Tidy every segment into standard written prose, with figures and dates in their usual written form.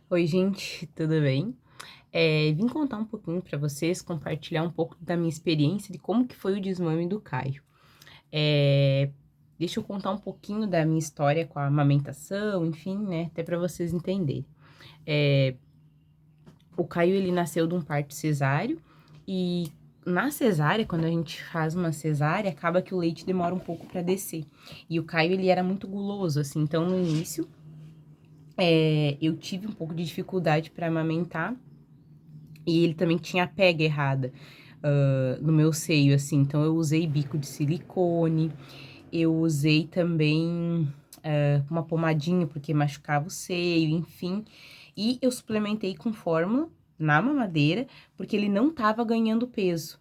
Oi, gente, tudo bem? Vim contar um pouquinho para vocês, compartilhar um pouco da minha experiência de como que foi o desmame do Caio. É, Deixa eu contar um pouquinho da minha história com a amamentação, enfim, né, até para vocês entenderem. É, o Caio, ele nasceu de um parto cesáreo e na cesárea, quando a gente faz uma cesárea, acaba que o leite demora um pouco para descer. E o Caio, ele era muito guloso, assim, então no início, eu tive um pouco de dificuldade para amamentar. E ele também tinha a pega errada, no meu seio, assim. Então, eu usei bico de silicone, eu usei também uma pomadinha porque machucava o seio, enfim. E eu suplementei com fórmula na mamadeira, porque ele não tava ganhando peso.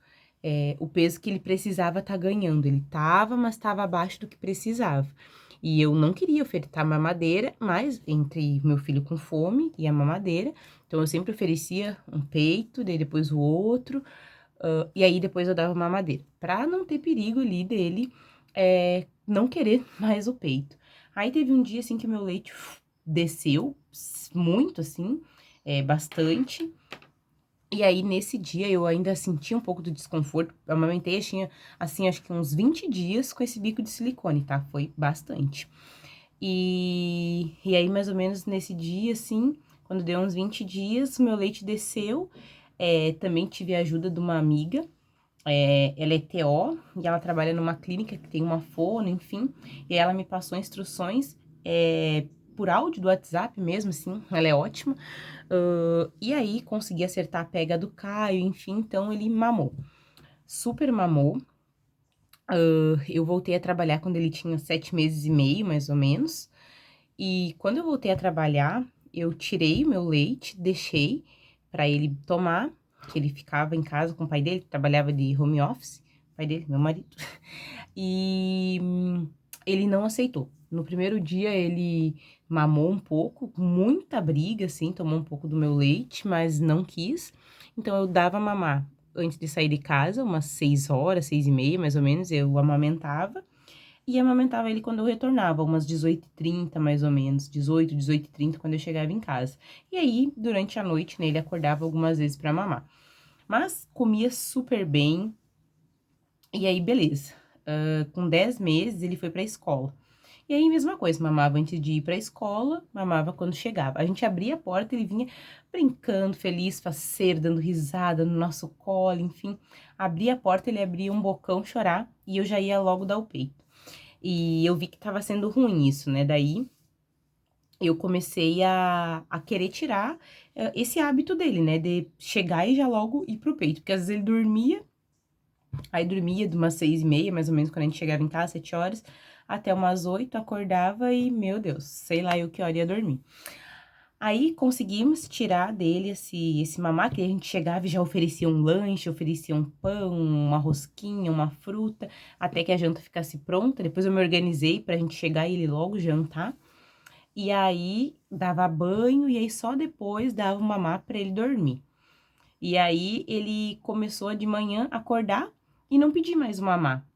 O peso que ele precisava tá ganhando. Ele tava, mas tava abaixo do que precisava. E eu não queria ofertar mamadeira, mas entre meu filho com fome e a mamadeira, então eu sempre oferecia um peito, daí depois o outro, e aí depois eu dava mamadeira, pra não ter perigo ali dele não querer mais o peito. Aí teve um dia assim que meu leite desceu muito assim, bastante. E aí, nesse dia, eu ainda senti um pouco do desconforto. Eu amamentei, tinha, assim, acho que uns 20 dias com esse bico de silicone, tá? Foi bastante. E aí, mais ou menos nesse dia, assim, quando deu uns 20 dias, meu leite desceu. Também tive a ajuda de uma amiga. Ela é TO e ela trabalha numa clínica que tem uma fono, enfim. E ela me passou instruções por áudio do WhatsApp mesmo, assim. Ela é ótima. E aí, consegui acertar a pega do Caio, enfim. Então, ele mamou. Super mamou. Eu voltei a trabalhar quando ele tinha 7 meses e meio, mais ou menos. E quando eu voltei a trabalhar, eu tirei o meu leite, deixei para ele tomar, que ele ficava em casa com o pai dele, que trabalhava de home office, pai dele, meu marido. E ele não aceitou. No primeiro dia ele mamou um pouco, muita briga, assim, tomou um pouco do meu leite, mas não quis. Então eu dava mamar antes de sair de casa, umas 6 horas, 6h30, mais ou menos, eu amamentava. E amamentava ele quando eu retornava, umas 18h30, mais ou menos, 18, 18h30, quando eu chegava em casa. E aí, durante a noite, né, ele acordava algumas vezes pra mamar. Mas comia super bem, e aí, beleza. Com 10 meses, ele foi pra escola. E aí, mesma coisa, mamava antes de ir pra escola, mamava quando chegava. A gente abria a porta, ele vinha brincando, feliz, faceiro, dando risada no nosso colo, enfim. Abria a porta, ele abria um bocão chorar, e eu já ia logo dar o peito. E eu vi que tava sendo ruim isso, né? Daí eu comecei a querer tirar esse hábito dele, né? De chegar e já logo ir pro peito. Porque às vezes ele dormia, aí dormia de umas 6h30, mais ou menos, quando a gente chegava em casa, 7 horas, até umas 8, acordava e, meu Deus, sei lá eu que hora ia dormir. Aí conseguimos tirar dele esse mamar, que a gente chegava e já oferecia um lanche, oferecia um pão, uma rosquinha, uma fruta, até que a janta ficasse pronta. Depois eu me organizei pra gente chegar e ele logo jantar. E aí dava banho e aí só depois dava o mamar pra ele dormir. E aí ele começou a de manhã acordar e não pedir mais o mamar.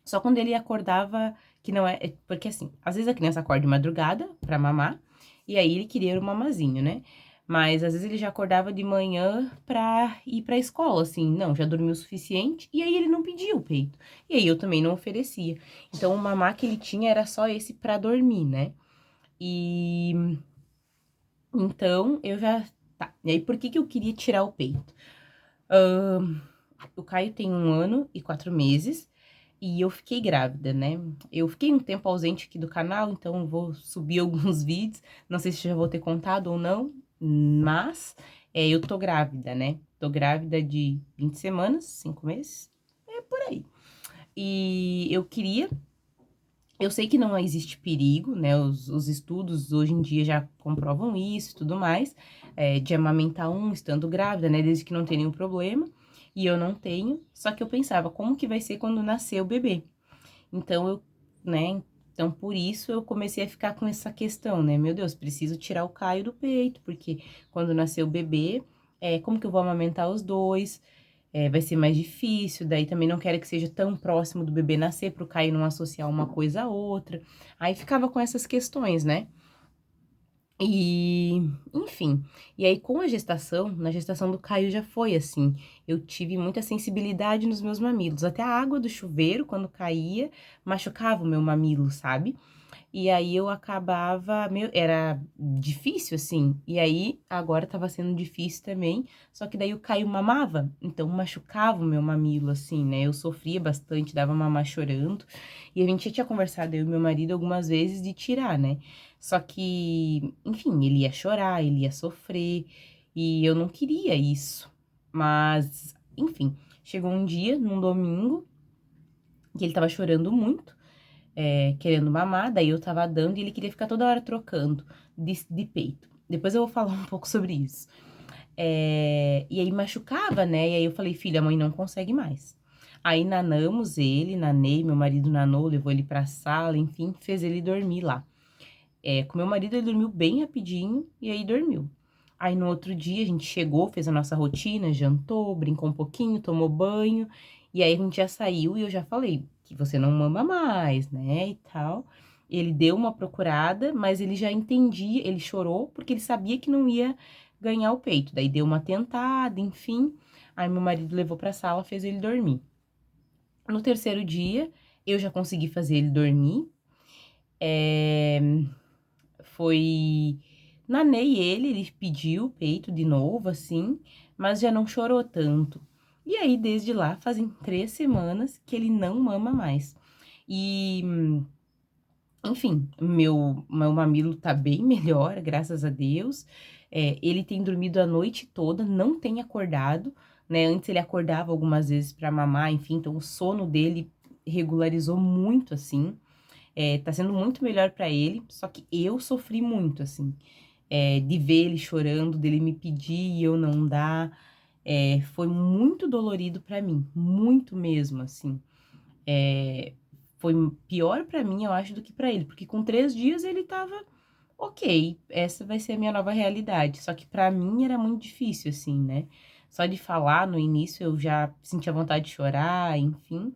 Só quando ele acordava, que não porque assim, às vezes a criança acorda de madrugada pra mamar, e aí ele queria o mamazinho, né? Mas às vezes ele já acordava de manhã pra ir pra escola, assim, não, já dormiu o suficiente, e aí ele não pedia o peito. E aí eu também não oferecia. Então o mamar que ele tinha era só esse pra dormir, né? E então eu já. Tá. E aí por que que eu queria tirar o peito? O Caio tem 1 ano e 4 meses. E eu fiquei grávida, né? Eu fiquei um tempo ausente aqui do canal, então eu vou subir alguns vídeos. Não sei se já vou ter contado ou não, mas eu tô grávida, né? Tô grávida de 20 semanas, 5 meses, por aí. E eu queria. Eu sei que não existe perigo, né? Os estudos hoje em dia já comprovam isso e tudo mais, de amamentar estando grávida, né? Desde que não tenha nenhum problema. E eu não tenho. Só que eu pensava, como que vai ser quando nascer o bebê? Então, né? Então, por isso eu comecei a ficar com essa questão, né? Meu Deus, preciso tirar o Caio do peito, porque quando nascer o bebê, como que eu vou amamentar os dois? Vai ser mais difícil, daí também não quero que seja tão próximo do bebê nascer, pro Caio não associar uma coisa a outra. Aí ficava com essas questões, né? E, enfim, e aí com a gestação, na gestação do Caio já foi assim, eu tive muita sensibilidade nos meus mamilos, até a água do chuveiro, quando caía, machucava o meu mamilo, sabe? E aí eu acabava, era difícil assim. E aí agora tava sendo difícil também, só que daí o Caio mamava, então machucava o meu mamilo assim, né? Eu sofria bastante, dava mamar chorando. E a gente já tinha conversado eu e meu marido algumas vezes de tirar, né? Só que, enfim, ele ia chorar, ele ia sofrer, e eu não queria isso. Mas, enfim, chegou um dia, num domingo, que ele tava chorando muito, querendo mamar, daí eu tava dando e ele queria ficar toda hora trocando de peito. Depois eu vou falar um pouco sobre isso. E aí machucava, né? E aí eu falei, filha, a mãe não consegue mais. Aí nanamos ele, nanei, meu marido nanou, levou ele pra sala, enfim, fez ele dormir lá. Com meu marido ele dormiu bem rapidinho e aí dormiu. Aí no outro dia a gente chegou, fez a nossa rotina, jantou, brincou um pouquinho, tomou banho, e aí a gente já saiu e eu já falei que você não mama mais, né, e tal. Ele deu uma procurada, mas ele já entendia, ele chorou porque ele sabia que não ia ganhar o peito. Daí deu uma tentada, enfim. Aí meu marido levou pra sala, fez ele dormir. No terceiro dia, eu já consegui fazer ele dormir. É, Foi. Nanei ele pediu o peito de novo, assim, mas já não chorou tanto. E aí, desde lá, fazem 3 semanas que ele não mama mais. E, enfim, meu mamilo tá bem melhor, graças a Deus. Ele tem dormido a noite toda, não tem acordado, né? Antes ele acordava algumas vezes para mamar, enfim, então o sono dele regularizou muito, assim. Tá sendo muito melhor pra ele, só que eu sofri muito, assim, de ver ele chorando, dele me pedir e eu não dar. Foi muito dolorido pra mim, muito mesmo, assim. Foi pior pra mim, eu acho, do que pra ele, porque com 3 dias ele tava, ok, essa vai ser a minha nova realidade. Só que pra mim era muito difícil, assim, né? Só de falar no início eu já sentia vontade de chorar, enfim.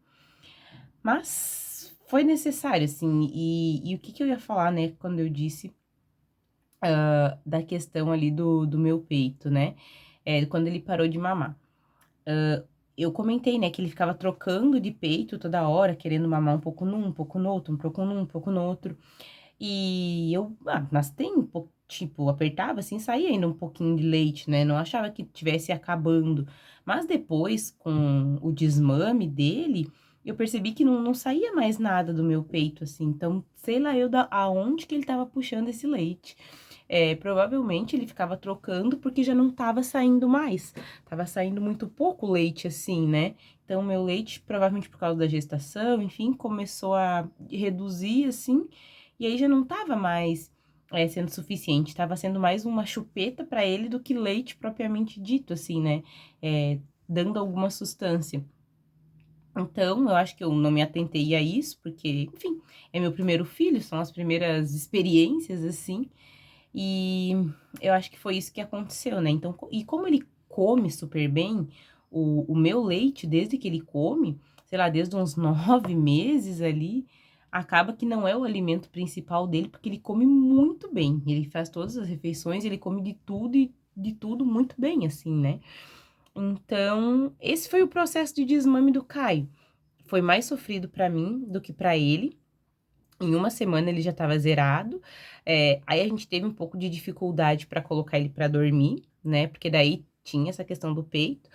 Mas foi necessário, assim, e o que que eu ia falar, né, quando eu disse da questão ali do meu peito, né, quando ele parou de mamar. Eu comentei, né, que ele ficava trocando de peito toda hora, querendo mamar um pouco num, um pouco no outro, um pouco num, um pouco no outro, e eu, mas tem um pouco, tipo, apertava assim, saía ainda um pouquinho de leite, né, não achava que tivesse acabando, mas depois, com o desmame dele, eu percebi que não saía mais nada do meu peito, assim, então, sei lá eu aonde que ele tava puxando esse leite. Provavelmente ele ficava trocando porque já não tava saindo mais, tava saindo muito pouco leite, assim, né, então meu leite, provavelmente por causa da gestação, enfim, começou a reduzir, assim, e aí já não tava mais sendo suficiente, tava sendo mais uma chupeta para ele do que leite propriamente dito, assim, né? Dando alguma sustância. Então, eu acho que eu não me atentei a isso, porque, enfim, é meu primeiro filho, são as primeiras experiências, assim, e eu acho que foi isso que aconteceu, né? Então, e como ele come super bem, o meu leite, desde que ele come, sei lá, desde uns 9 meses ali, acaba que não é o alimento principal dele, porque ele come muito bem. Ele faz todas as refeições, ele come de tudo e de tudo muito bem, assim, né? Então, esse foi o processo de desmame do Caio. Foi mais sofrido pra mim do que pra ele. Em uma semana ele já estava zerado. Aí a gente teve um pouco de dificuldade para colocar ele para dormir, né? Porque daí tinha essa questão do peito.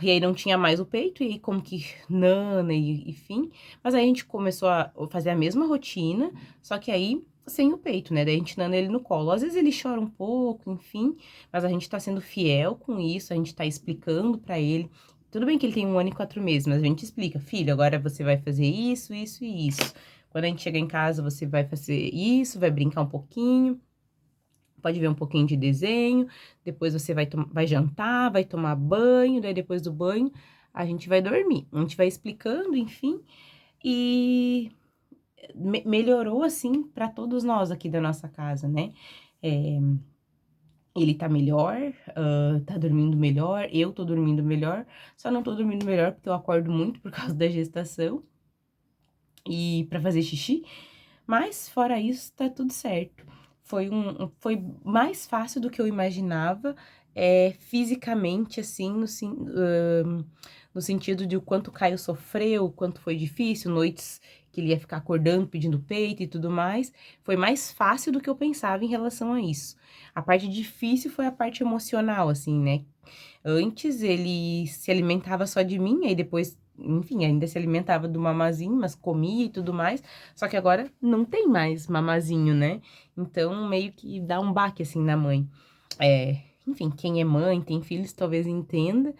E aí não tinha mais o peito, e aí como que nana, e enfim. Mas aí a gente começou a fazer a mesma rotina, só que aí sem o peito, né? Daí a gente nana ele no colo. Às vezes ele chora um pouco, enfim, mas a gente tá sendo fiel com isso, a gente tá explicando para ele. Tudo bem que ele tem 1 ano e 4 meses, mas a gente explica, filho, agora você vai fazer isso, isso e isso. Quando a gente chegar em casa, você vai fazer isso, vai brincar um pouquinho, pode ver um pouquinho de desenho, depois você vai jantar, vai tomar banho, daí depois do banho a gente vai dormir. A gente vai explicando, enfim, e melhorou assim para todos nós aqui da nossa casa, né? É, ele tá melhor, tá dormindo melhor, eu tô dormindo melhor, só não tô dormindo melhor porque eu acordo muito por causa da gestação e para fazer xixi, mas fora isso tá tudo certo. foi mais fácil do que eu imaginava, fisicamente, assim, no sentido de o quanto o Caio sofreu, o quanto foi difícil, noites que ele ia ficar acordando, pedindo peito e tudo mais. Foi mais fácil do que eu pensava em relação a isso. A parte difícil foi a parte emocional, assim, né? Antes ele se alimentava só de mim, aí depois, enfim, ainda se alimentava do mamazinho, mas comia e tudo mais. Só que agora não tem mais mamazinho, né? Então meio que dá um baque assim na mãe. Enfim, quem é mãe, tem filhos, talvez entenda.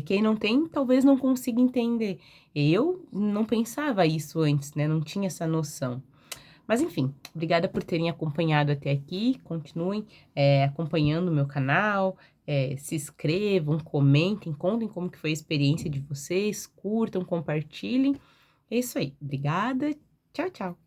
Quem não tem, talvez não consiga entender. Eu não pensava isso antes, né? Não tinha essa noção. Mas enfim, obrigada por terem acompanhado até aqui. Continuem acompanhando o meu canal. Se inscrevam, comentem, contem como que foi a experiência de vocês, curtam, compartilhem. É isso aí. Obrigada. Tchau, tchau.